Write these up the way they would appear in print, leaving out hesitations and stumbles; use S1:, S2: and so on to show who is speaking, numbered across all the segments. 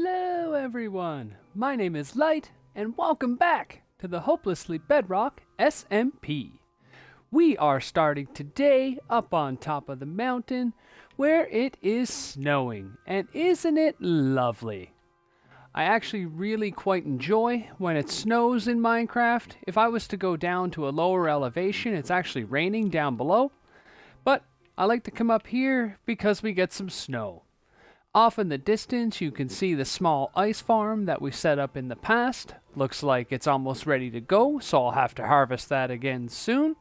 S1: Hello everyone, my name is Light, and welcome back to the Hopelessly Bedrock SMP. We are starting today up on top of the mountain where it is snowing, and isn't it lovely? I actually really quite enjoy when it snows in Minecraft. If I was to go down to a lower elevation, it's actually raining down below, but I like to come up here because we get some snow. Off in the distance, you can see the small ice farm that we set up in the past. Looks like it's almost ready to go, so I'll have to harvest that again soon.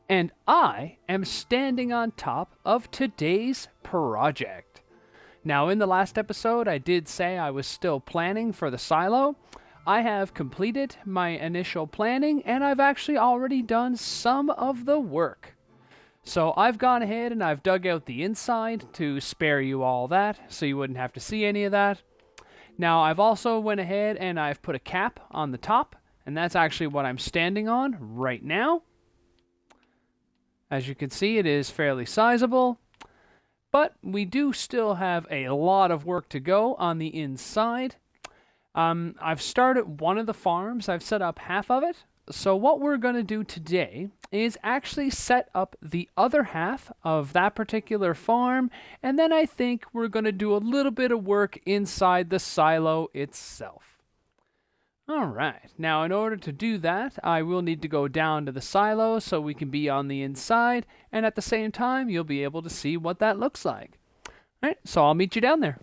S1: And I am standing on top of today's project. Now, in the last episode, I did say I was still planning for the silo. I have completed my initial planning, and I've actually already done some of the work. So I've gone ahead and I've dug out the inside to spare you all that, so you wouldn't have to see any of that. Now I've also went ahead and I've put a cap on the top, and that's actually what I'm standing on right now. As you can see, it is fairly sizable, but we do still have a lot of work to go on the inside. I've started one of the farms, I've set up half of it. So what we're going to do today is actually set up the other half of that particular farm, and then I think we're going to do a little bit of work inside the silo itself. Alright, now in order to do that, I will need to go down to the silo so we can be on the inside, and at the same time you'll be able to see what that looks like. Alright, so I'll meet you down there.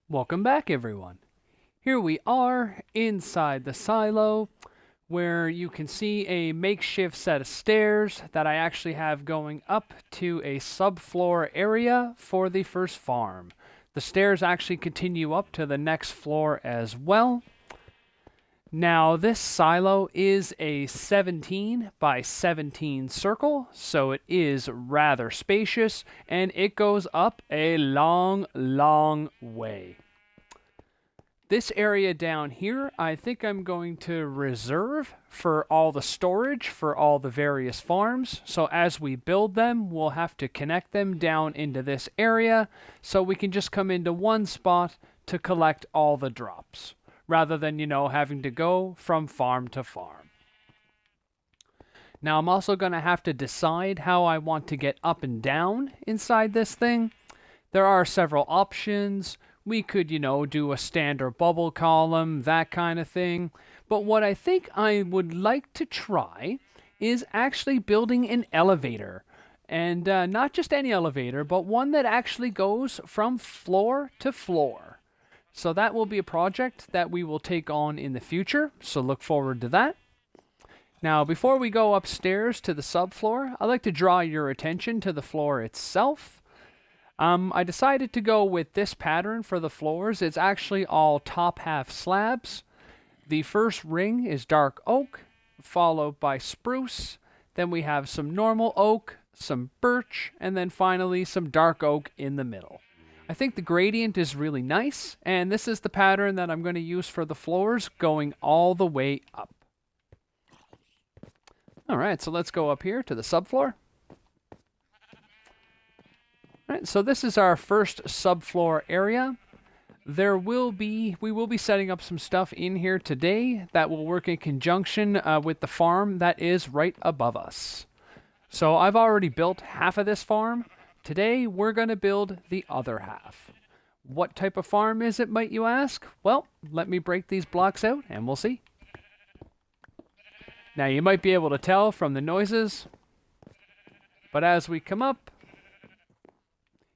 S1: Welcome back everyone. Here we are inside the silo, where you can see a makeshift set of stairs that I actually have going up to a subfloor area for the first farm. The stairs actually continue up to the next floor as well. Now this silo is a 17 by 17 circle, so it is rather spacious, and it goes up a long, long way. This area down here, I think I'm going to reserve for all the storage for all the various farms. So as we build them, we'll have to connect them down into this area so we can just come into one spot to collect all the drops, rather than, having to go from farm to farm. Now I'm also going to have to decide how I want to get up and down inside this thing. There are several options. We could, do a standard bubble column, that kind of thing. But what I think I would like to try is actually building an elevator. And not just any elevator, but one that actually goes from floor to floor. So that will be a project that we will take on in the future, so look forward to that. Now, before we go upstairs to the subfloor, I'd like to draw your attention to the floor itself. I decided to go with this pattern for the floors. It's actually all top half slabs. The first ring is dark oak, followed by spruce. Then we have some normal oak, some birch, and then finally some dark oak in the middle. I think the gradient is really nice, and this is the pattern that I'm going to use for the floors going all the way up. Alright, so let's go up here to the subfloor. Right, so this is our first subfloor area. We will be setting up some stuff in here today that will work in conjunction with the farm that is right above us. So I've already built half of this farm. Today we're going to build the other half. What type of farm is it, might you ask? Well, let me break these blocks out and we'll see. Now you might be able to tell from the noises, but as we come up,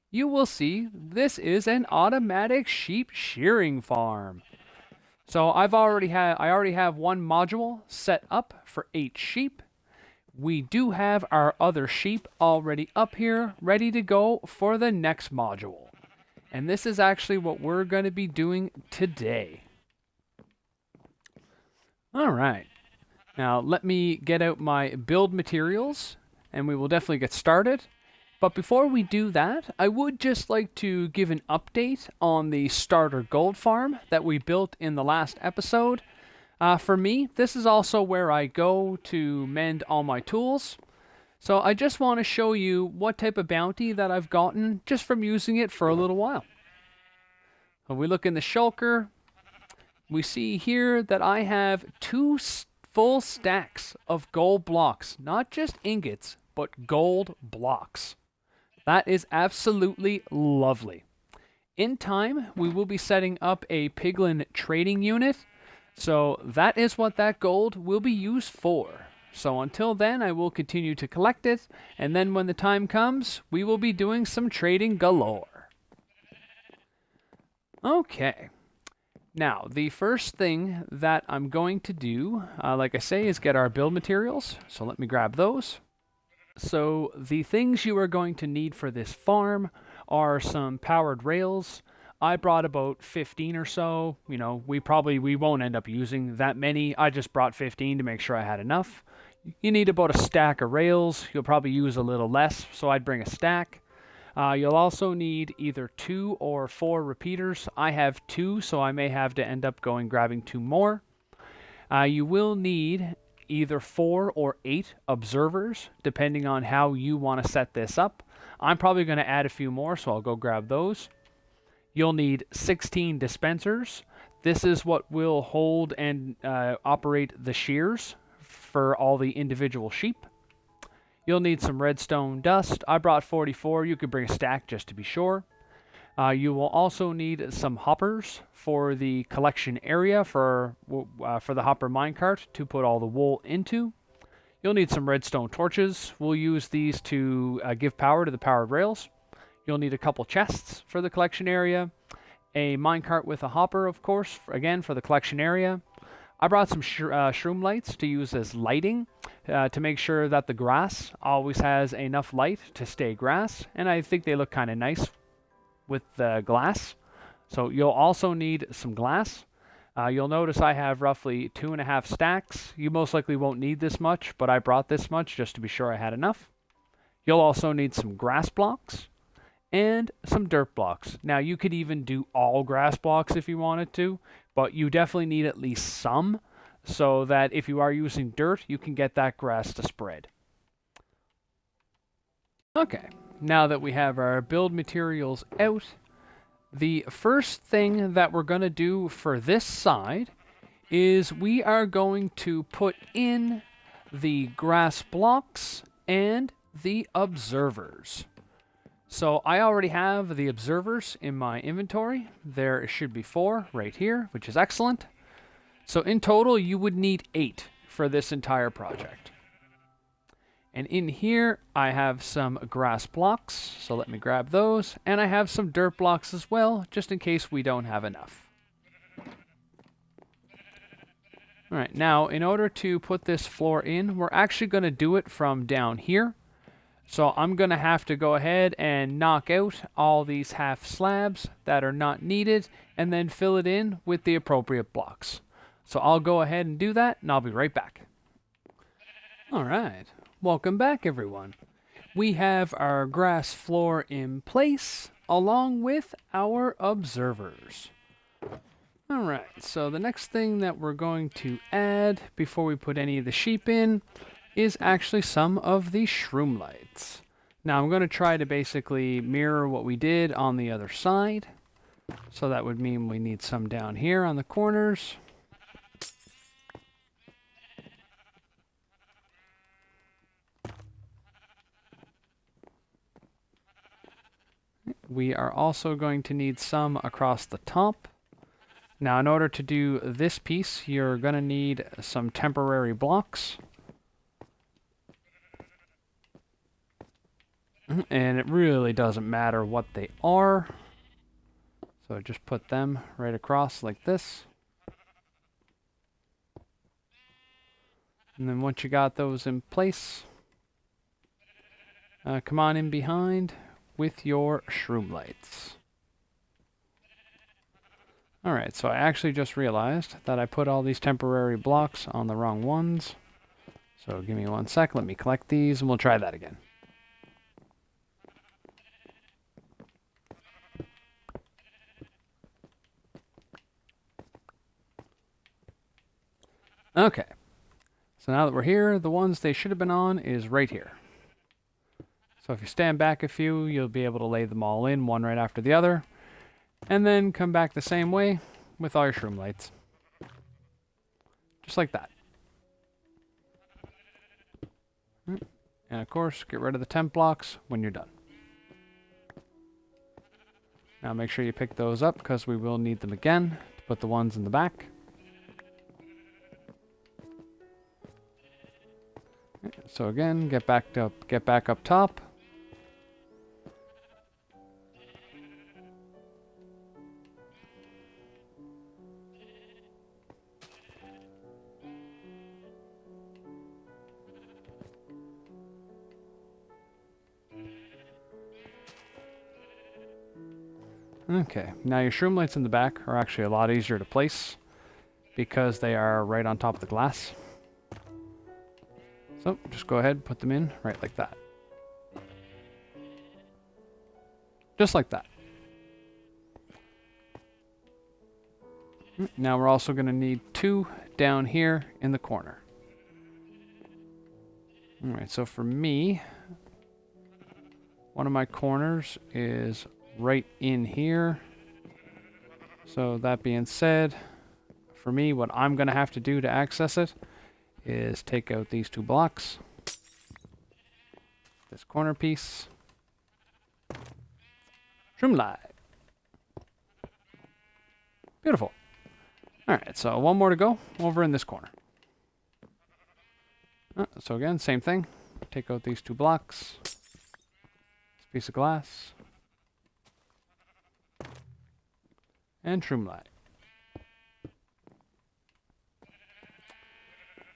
S1: you will see this is an automatic sheep shearing farm. So I already have one module set up for 8 sheep. We do have our other sheep already up here, ready to go for the next module. And this is actually what we're going to be doing today. Alright, now let me get out my build materials, and we will definitely get started. But before we do that, I would just like to give an update on the starter gold farm that we built in the last episode. For me, this is also where I go to mend all my tools. So I just want to show you what type of bounty that I've gotten just from using it for a little while. When we look in the shulker, we see here that I have two full stacks of gold blocks. Not just ingots, but gold blocks. That is absolutely lovely. In time, we will be setting up a piglin trading unit. So that is what that gold will be used for. So until then, I will continue to collect it. And then when the time comes, we will be doing some trading galore. Okay. Now, the first thing that I'm going to do, like I say, is get our build materials. So let me grab those. So the things you are going to need for this farm are some powered rails. I brought about 15 or so. You know, we won't end up using that many. I just brought 15 to make sure I had enough. You need about a stack of rails. You'll probably use a little less, so I'd bring a stack. You'll also need either 2 or 4 repeaters. I have 2, so I may have to end up grabbing 2 more. You will need either 4 or 8 observers, depending on how you want to set this up. I'm probably going to add a few more, so I'll go grab those. You'll need 16 dispensers. This is what will hold and operate the shears for all the individual sheep. You'll need some redstone dust. I brought 44. You could bring a stack just to be sure. You will also need some hoppers for the collection area for the hopper minecart to put all the wool into. You'll need some redstone torches. We'll use these to give power to the powered rails. You'll need a couple chests for the collection area. A minecart with a hopper, of course, again for the collection area. I brought some shroom lights to use as lighting to make sure that the grass always has enough light to stay grass, and I think they look kind of nice with the glass. So you'll also need some glass. You'll notice I have roughly 2.5 stacks. You most likely won't need this much, but I brought this much just to be sure I had enough. You'll also need some grass blocks and some dirt blocks. Now you could even do all grass blocks if you wanted to, but you definitely need at least some so that if you are using dirt, you can get that grass to spread. Okay, now that we have our build materials out, the first thing that we're going to do for this side is we are going to put in the grass blocks and the observers. So I already have the observers in my inventory. There should be 4 right here, which is excellent. So in total, you would need 8 for this entire project. And in here, I have some grass blocks, so let me grab those. And I have some dirt blocks as well, just in case we don't have enough. All right, now in order to put this floor in, we're actually going to do it from down here. So I'm going to have to go ahead and knock out all these half slabs that are not needed and then fill it in with the appropriate blocks. So I'll go ahead and do that, and I'll be right back. All right. Welcome back, everyone. We have our grass floor in place, along with our observers. All right, so the next thing that we're going to add before we put any of the sheep in is actually some of the shroom lights. Now I'm going to try to basically mirror what we did on the other side. So that would mean we need some down here on the corners. We are also going to need some across the top. Now in order to do this piece, you're going to need some temporary blocks. And it really doesn't matter what they are. So just put them right across like this. And then once you got those in place, come on in behind with your shroom lights. Alright, so I actually just realized that I put all these temporary blocks on the wrong ones. So give me 1 sec, let me collect these, and we'll try that again. Okay, so now that we're here, the ones they should have been on is right here. So if you stand back a few, you'll be able to lay them all in, one right after the other. And then come back the same way with all your shroom lights. Just like that. And of course, get rid of the temp blocks when you're done. Now make sure you pick those up because we will need them again to put the ones in the back. So again, get back up top. Okay, now your shroom lights in the back are actually a lot easier to place because they are right on top of the glass. So just go ahead and put them in right like that. Just like that. Now we're also going to need 2 down here in the corner. Alright, so for me, one of my corners is right in here. So that being said, for me, what I'm going to have to do to access it is take out these 2 blocks, this corner piece, shroom light. Beautiful. Alright, so one more to go over in this corner. So again, same thing. Take out these 2 blocks, this piece of glass, and shroom light.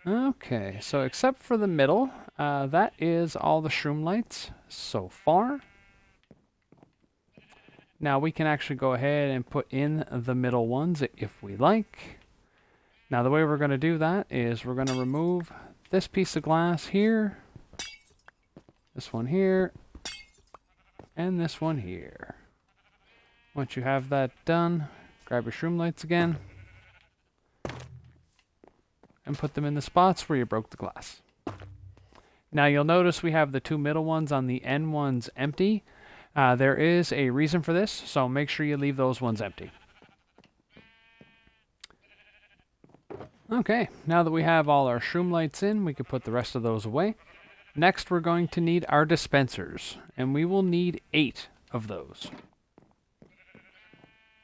S1: Okay, so except for the middle, that is all the shroom lights so far. Now we can actually go ahead and put in the middle ones if we like. Now the way we're going to do that is we're going to remove this piece of glass here, this one here, and this one here. Once you have that done, grab your shroom lights again and put them in the spots where you broke the glass. Now you'll notice we have the 2 middle ones on the end ones empty. There is a reason for this, so make sure you leave those ones empty. Okay, now that we have all our shroom lights in, we can put the rest of those away. Next, we're going to need our dispensers, and we will need 8 of those.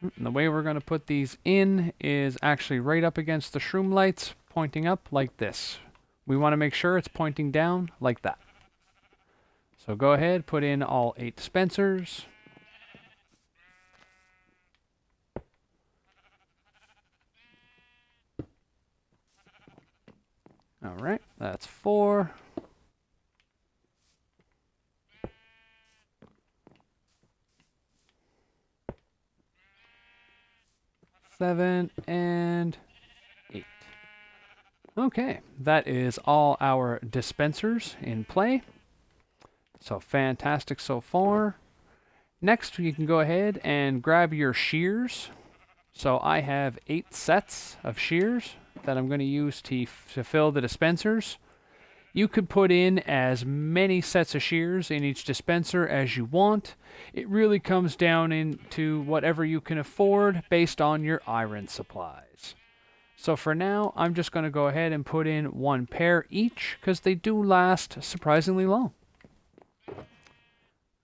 S1: And the way we're going to put these in is actually right up against the shroom lights, pointing up like this. We want to make sure it's pointing down like that. So go ahead, put in all 8 dispensers. Alright, that's 4. 7 and 8. Okay, that is all our dispensers in play. So fantastic so far. Next, you can go ahead and grab your shears. So I have 8 sets of shears that I'm going to use to fill the dispensers. You could put in as many sets of shears in each dispenser as you want. It really comes down into whatever you can afford based on your iron supplies. So for now, I'm just going to go ahead and put in 1 pair each because they do last surprisingly long.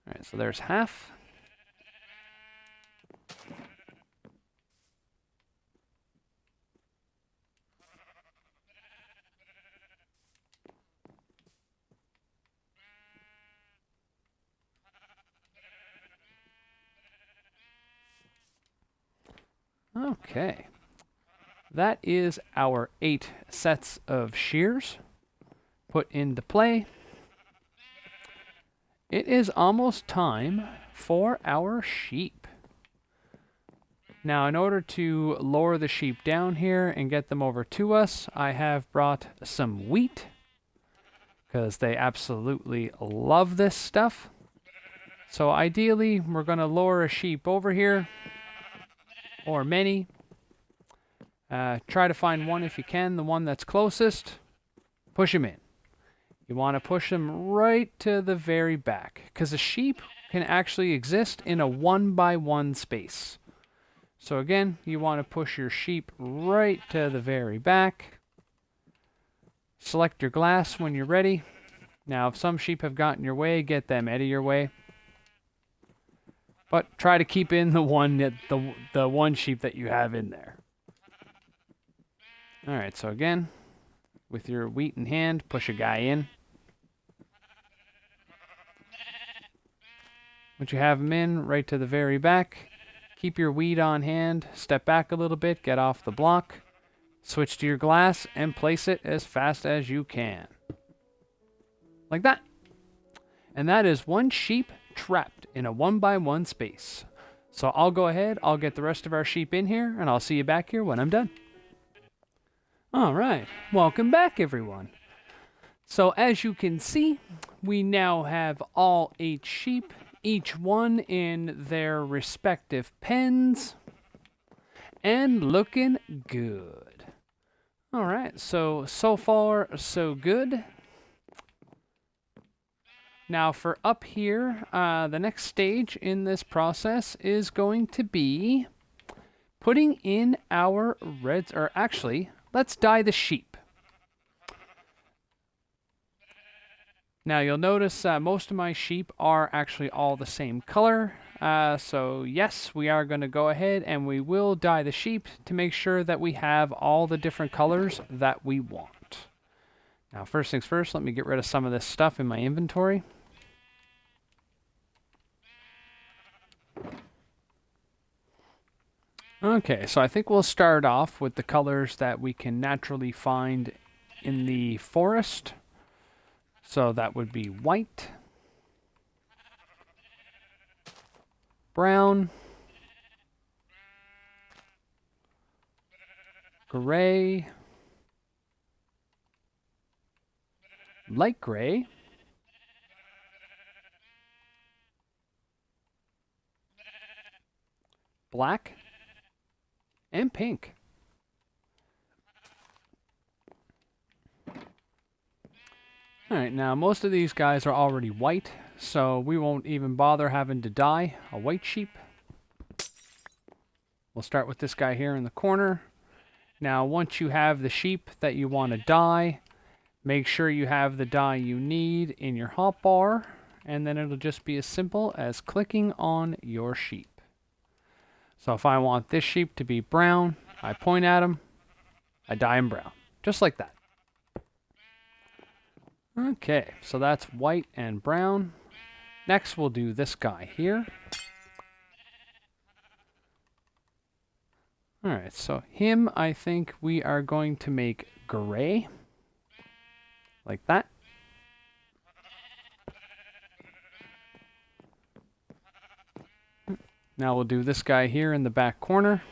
S1: Alright, so there's half. Okay. That is our 8 sets of shears put into play. It is almost time for our sheep. Now, in order to lower the sheep down here and get them over to us, I have brought some wheat because they absolutely love this stuff. So ideally, we're going to lower a sheep over here, or many. Try to find one if you can, the one that's closest. Push him in. You want to push them right to the very back, because a sheep can actually exist in a 1x1 space. So again, you want to push your sheep right to the very back. Select your glass when you're ready. Now, if some sheep have gotten your way, get them out of your way. But try to keep in the one sheep that you have in there. All right, so again, with your wheat in hand, push a guy in. Once you have him in, right to the very back, keep your wheat on hand, step back a little bit, get off the block, switch to your glass, and place it as fast as you can. Like that. And that is one sheep trapped in a 1x1 space. So I'll go ahead, I'll get the rest of our sheep in here, and I'll see you back here when I'm done. Alright, welcome back everyone. So as you can see, we now have all 8 sheep, each one in their respective pens, and looking good. Alright, so far so good. Now for up here, the next stage in this process is going to be putting in our reds, or actually, let's dye the sheep. Now you'll notice most of my sheep are actually all the same color. So yes, we are going to go ahead and we will dye the sheep to make sure that we have all the different colors that we want. Now first things first, let me get rid of some of this stuff in my inventory. Okay, so I think we'll start off with the colors that we can naturally find in the forest. So that would be white, brown, gray, light gray, black, and pink. Alright, now most of these guys are already white, so we won't even bother having to dye a white sheep. We'll start with this guy here in the corner. Now once you have the sheep that you want to dye, make sure you have the dye you need in your hotbar, and then it'll just be as simple as clicking on your sheep. So if I want this sheep to be brown, I point at him, I dye him brown, just like that. Okay, so that's white and brown. Next we'll do this guy here. Alright, so him I think we are going to make gray. Like that. Now we'll do this guy here in the back corner.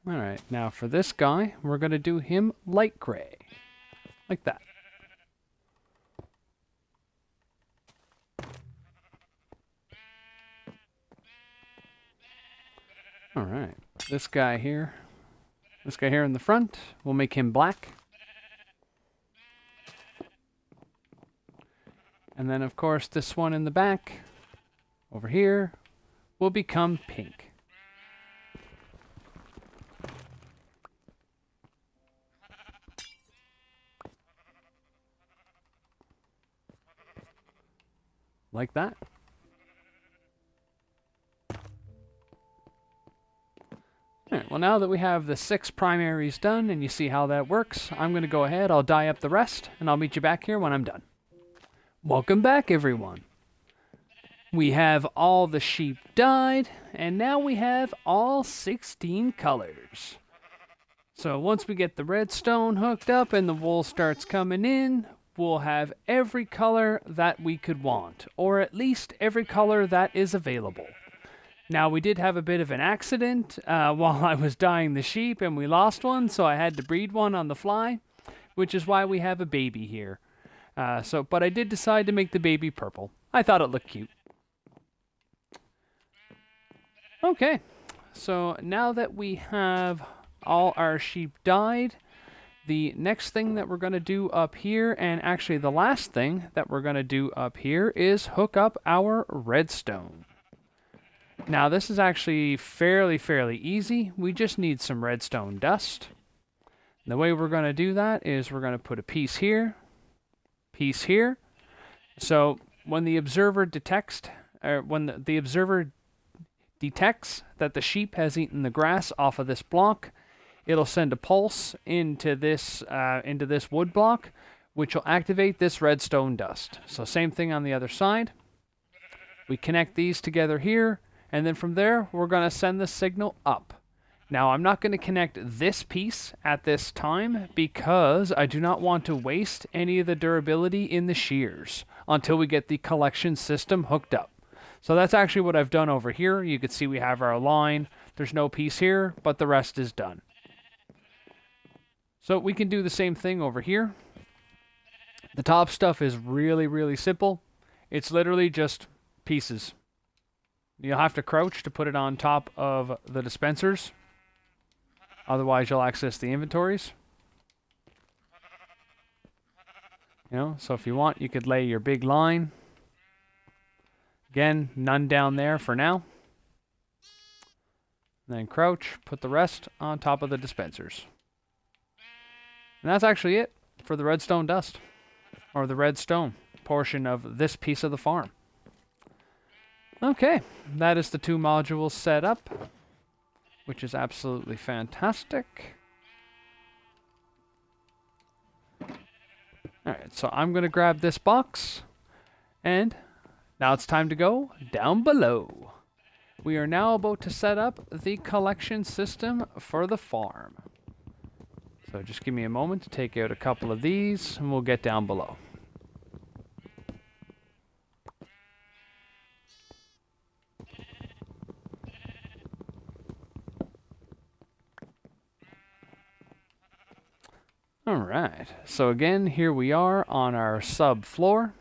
S1: Alright, now for this guy, we're going to do him light gray. Like that. Alright, this guy here in the front, we'll make him black. And then of course this one in the back, over here, will become pink. Like that. Alright, well now that we have the 6 primaries done and you see how that works, I'm going to go ahead, I'll dye up the rest, and I'll meet you back here when I'm done. Welcome back everyone. We have all the sheep dyed, and now we have all 16 colors. So once we get the redstone hooked up and the wool starts coming in, we'll have every color that we could want, or at least every color that is available. Now, we did have a bit of an accident while I was dyeing the sheep, and we lost one, so I had to breed one on the fly, which is why we have a baby here. But I did decide to make the baby purple. I thought it looked cute. Okay, so now that we have all our sheep dyed, the next thing that we're going to do up here, and actually the last thing that we're going to do up here, is hook up our redstone. Now this is actually fairly easy. We just need some redstone dust. The way we're going to do that is we're going to put a piece here, piece here. So when the observer detects, the observer detects that the sheep has eaten the grass off of this block, it'll send a pulse into this wood block, which will activate this redstone dust. So same thing on the other side. We connect these together here, and then from there, we're going to send the signal up. Now, I'm not going to connect this piece at this time because I do not want to waste any of the durability in the shears until we get the collection system hooked up. So that's actually what I've done over here. You can see we have our line. There's no piece here, but the rest is done. So we can do the same thing over here. The top stuff is really simple. It's literally just pieces. You'll have to crouch to put it on top of the dispensers. Otherwise, you'll access the inventories. So if you want, you could lay your big line. Again, none down there for now. Then crouch, put the rest on top of the dispensers. And that's actually it for the redstone dust, or the redstone portion of this piece of the farm. Okay, that is the 2 modules set up, which is absolutely fantastic. Alright, so I'm going to grab this box, and now it's time to go down below. We are now about to set up the collection system for the farm. So just give me a moment to take out a couple of these, and we'll get down below. Alright, so again, here we are on our subfloor.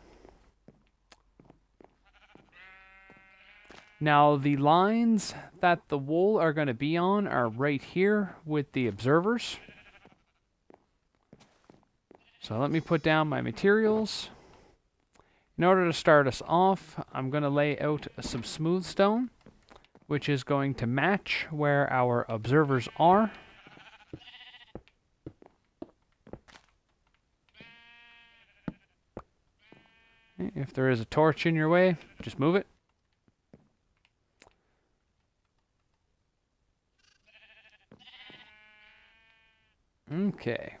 S1: Now the lines that the wool are going to be on are right here with the observers. So let me put down my materials. In order to start us off, I'm going to lay out some smooth stone, which is going to match where our observers are. If there is a torch in your way, just move it. Okay.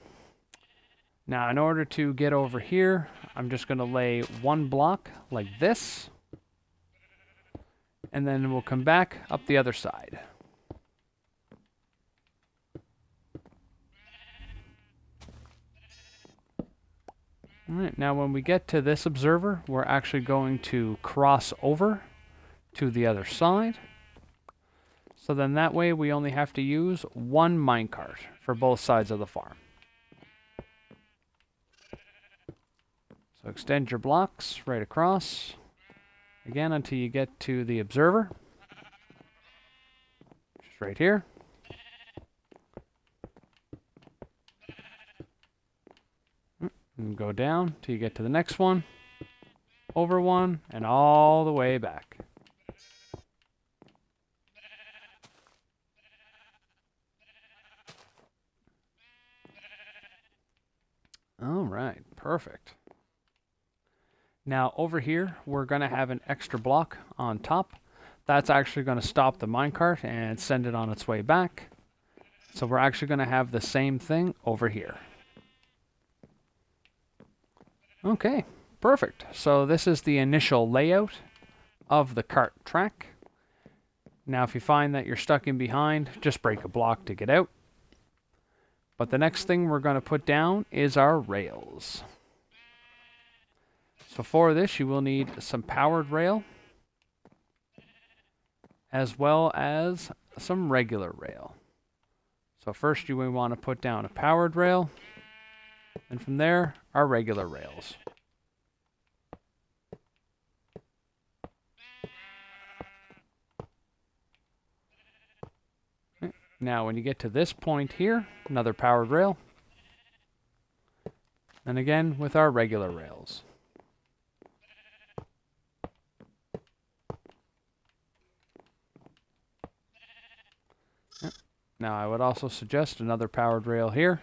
S1: Now, in order to get over here, I'm just going to lay 1 block like this. And then we'll come back up the other side. Alright, now when we get to this observer, we're actually going to cross over to the other side. So then that way we only have to use 1 minecart for both sides of the farm. So extend your blocks right across, again until you get to the observer, just right here. And go down till you get to the next one, over 1, and all the way back. All right, perfect. Now over here, we're going to have an extra block on top. That's actually going to stop the minecart and send it on its way back. So we're actually going to have the same thing over here. Okay, perfect. So this is the initial layout of the cart track. Now if you find that you're stuck in behind, just break a block to get out. But the next thing we're going to put down is our rails. So for this, you will need some powered rail, as well as some regular rail. So first you will want to put down a powered rail, and from there, our regular rails. Now when you get to this point here, another powered rail. And again with our regular rails. Now I would also suggest another powered rail here.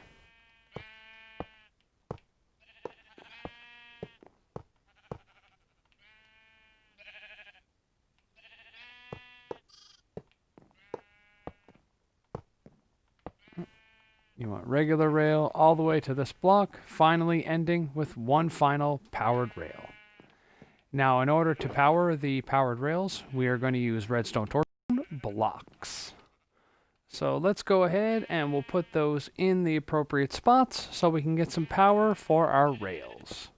S1: You want regular rail all the way to this block, finally ending with one final powered rail. Now in order to power the powered rails, we are going to use redstone blocks. So let's go ahead and we'll put those in the appropriate spots so we can get some power for our rails.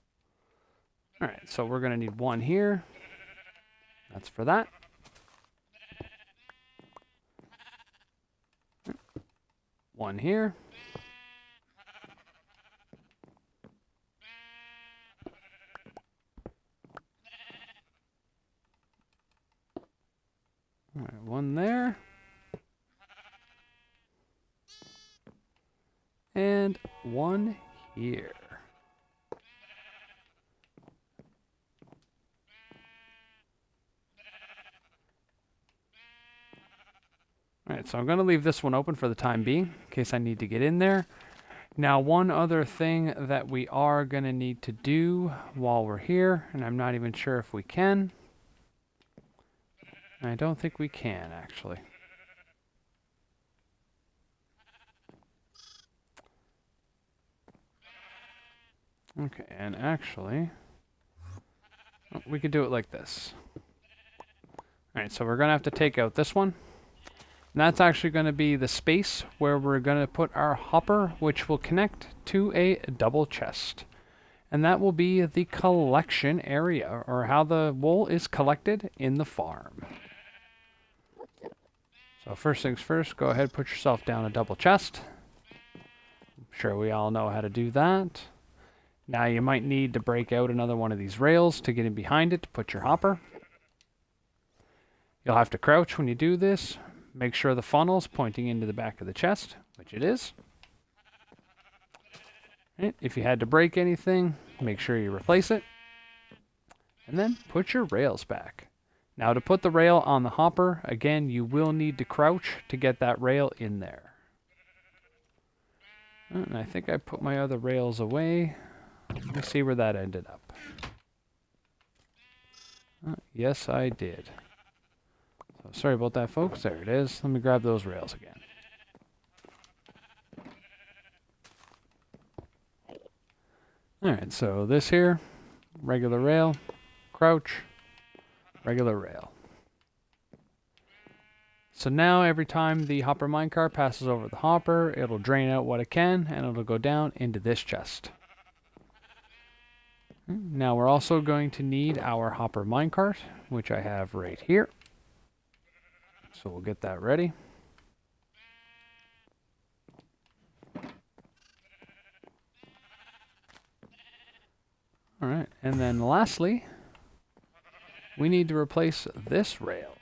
S1: Alright, so we're going to need one here. That's for that. One here. Alright, one there. And one here. Alright, so I'm going to leave this one open for the time being, in case I need to get in there. Now, one other thing that we are going to need to do while we're here, and I'm not even sure if we can. I don't think we can, actually. Okay, and actually, we could do it like this. Alright, so we're going to have to take out this one. And that's actually going to be the space where we're going to put our hopper, which will connect to a double chest. And that will be the collection area, or how the wool is collected in the farm. So first things first, go ahead and put yourself down a double chest. I'm sure we all know how to do that. Now you might need to break out another one of these rails to get in behind it to put your hopper. You'll have to crouch when you do this. Make sure the funnel's pointing into the back of the chest, which it is. And if you had to break anything, make sure you replace it. And then put your rails back. Now to put the rail on the hopper, again, you will need to crouch to get that rail in there. And I think I put my other rails away. Let me see where that ended up. Yes, I did. So sorry about that, folks. There it is. Let me grab those rails again. Alright, so this here, regular rail, crouch, regular rail. So now every time the hopper minecart passes over the hopper, it'll drain out what it can, and it'll go down into this chest. Now we're also going to need our hopper minecart, which I have right here. So we'll get that ready. Alright, and then lastly, we need to replace this rail.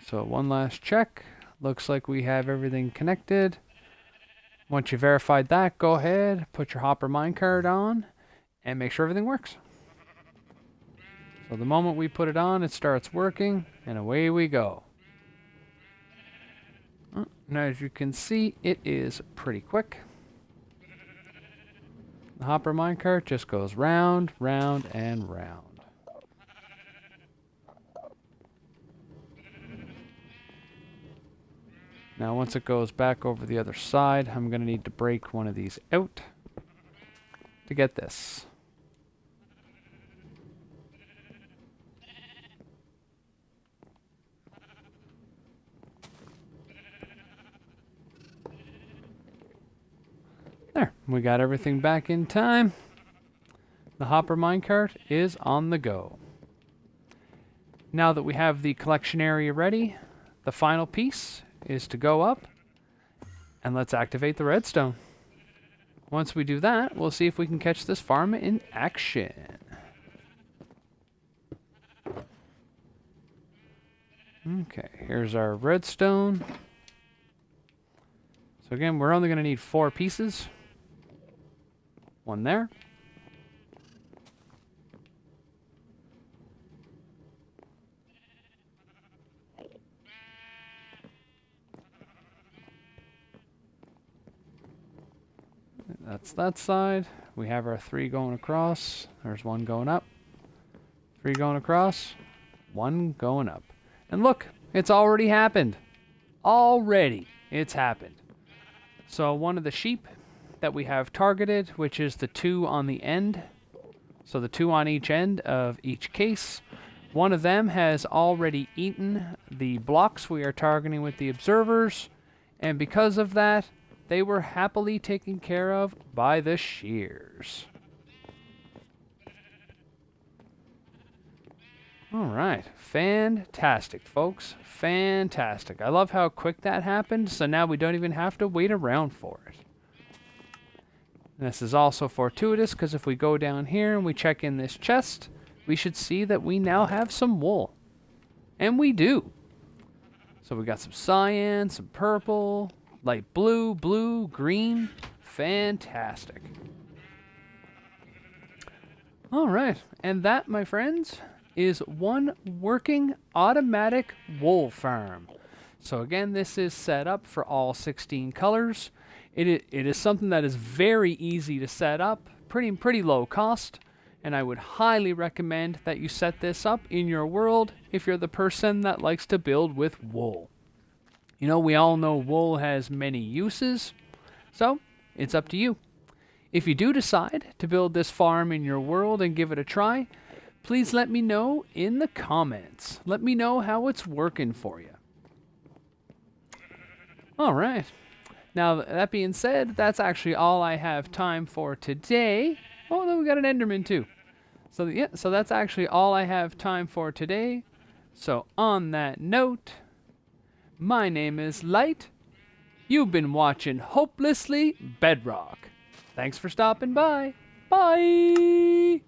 S1: So one last check. Looks like we have everything connected. Once you verified that, go ahead, put your hopper minecart on, and make sure everything works. So the moment we put it on, it starts working, and away we go. Now as you can see, it is pretty quick. The hopper minecart just goes round, round, and round. Now once it goes back over the other side, I'm going to need to break one of these out to get this. There, we got everything back in time. The hopper minecart is on the go. Now that we have the collection area ready, the final piece is to go up and let's activate the redstone. Once we do that, we'll see if we can catch this farm in action. Okay, here's our redstone. So again, we're only going to need 4 pieces. 1 there. That's that side. We have our 3 going across. There's 1 going up. 3 going across. 1 going up. And look, it's already happened. Already, it's happened. So one of the sheep that we have targeted, which is the 2 on the end, so the 2 on each end of each case, one of them has already eaten the blocks we are targeting with the observers, and because of that, they were happily taken care of by the shears. Alright, fantastic, folks. Fantastic. I love how quick that happened, so now we don't even have to wait around for it. And this is also fortuitous, because if we go down here and we check in this chest, we should see that we now have some wool. And we do. So we got some cyan, some purple, light blue, blue, green. Fantastic. Alright, and that, my friends, is one working automatic wool farm. So again, this is set up for all 16 colors. It is something that is very easy to set up, pretty low cost, and I would highly recommend that you set this up in your world if you're the person that likes to build with wool. You know, we all know wool has many uses, so it's up to you. If you do decide to build this farm in your world and give it a try, please let me know in the comments. Let me know how it's working for you. Alright. Now, that being said, that's actually all I have time for today. Oh, then we got an Enderman too. So, yeah, so that's actually all I have time for today. So, on that note, my name is Light. You've been watching Hopelessly Bedrock. Thanks for stopping by. Bye!